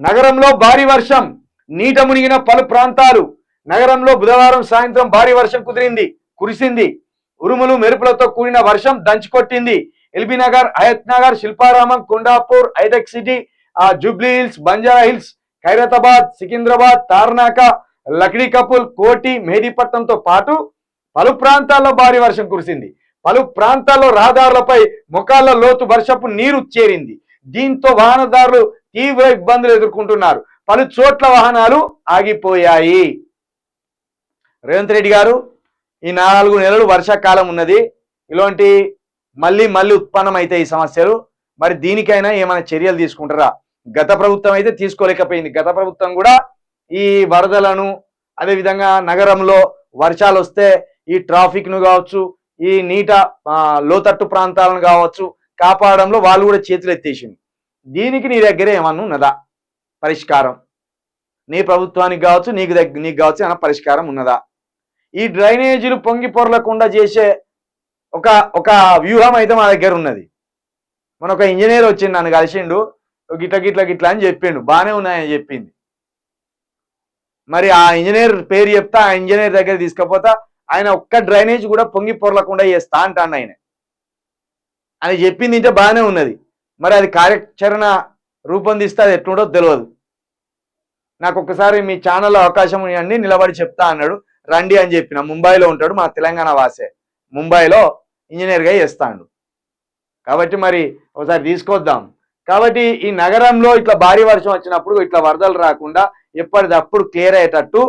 నగరంలో భారీ వర్షం, నీట మునిగిన పలు ప్రాంతాలు. నగరంలో బుధవారం సాయంత్రం భారీ వర్షం కురిసింది. ఉరుములు మెరుపులతో కూడిన వర్షం దంచుకొట్టింది. ఎల్బీ నగర్, హయత్ నగర్, శిల్పారామం, కొండాపూర్, హైటెక్ సిటీ, జూబ్లీ హిల్స్, బంజారా హిల్స్, ఖైరతాబాద్, సికింద్రాబాద్, తార్నాక, లక్డీ కపుల్, కోటి, మెహదీపట్నంతో పాటు పలు ప్రాంతాల్లో భారీ వర్షం కురిసింది. పలు ప్రాంతాల్లో రహదారులపై మొకాళ్ల లోతు వర్షపు నీరు చేరింది. దీంతో వాహనదారులు తీవ్ర ఇబ్బందులు ఎదుర్కొంటున్నారు. పలు చోట్ల వాహనాలు ఆగిపోయాయి. రేవంత్ రెడ్డి గారు, ఈ 4 నెలలు వర్షాకాలం ఉన్నది, ఇలాంటి మళ్ళీ ఉత్పన్నమైతే ఈ సమస్యలు, మరి దీనికైనా ఏమైనా చర్యలు తీసుకుంటారా? గత ప్రభుత్వం అయితే తీసుకోలేకపోయింది. గత ప్రభుత్వం కూడా ఈ వరదలను, అదేవిధంగా నగరంలో వర్షాలు వస్తే ఈ ట్రాఫిక్ ను కావచ్చు, ఈ నీట లోతట్టు ప్రాంతాలను కావచ్చు కాపాడంలో వాళ్ళు కూడా చేతులు ఎత్తేసింది. దీనికి నీ దగ్గర ఏమన్నా ఉన్నదా పరిష్కారం? నీ ప్రభుత్వానికి కావచ్చు, నీకు కావచ్చు ఏమైనా పరిష్కారం ఉన్నదా? ఈ డ్రైనేజీలు పొంగి పొరలకుండా చేసే ఒక వ్యూహం అయితే మా దగ్గర ఉన్నది. మన ఒక ఇంజనీర్ వచ్చిండు, నన్ను కలిసిండు, గిట్ల అని చెప్పిండు, బాగానే ఉన్నాయని చెప్పింది. మరి ఆ ఇంజనీర్ పేరు చెప్తా, ఆ ఇంజనీర్ దగ్గర తీసుకపోతా, ఆయన ఒక్క డ్రైనేజ్ కూడా పొంగి పొరలకుండా చేస్తా అంటాను. ఆయన చెప్పింది ఇంటే బాగానే ఉన్నది, మరి అది కార్యాచరణ రూపొందిస్తే అది ఎట్లుండో తెలియదు. నాకు ఒక్కసారి మీ ఛానల్లో అవకాశం ఇవ్వండి, నిలబడి చెప్తా అన్నాడు. రండి అని చెప్పిన. ముంబైలో ఉంటాడు, మన తెలంగాణ వాసే, ముంబైలో ఇంజనీర్గా చేస్తాడు. కాబట్టి మరి ఒకసారి తీసుకొద్దాం. కాబట్టి ఈ నగరంలో ఇట్లా భారీ వర్షం వచ్చినప్పుడు ఇట్లా వరదలు రాకుండా ఎప్పటికప్పుడు క్లియర్ అయ్యేటట్టు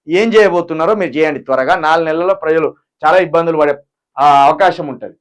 ఏం చేయబోతున్నారో మీరు చేయండి త్వరగా. 4 నెలల్లో ప్రజలు చాలా ఇబ్బందులు పడే అవకాశం ఉంటుంది.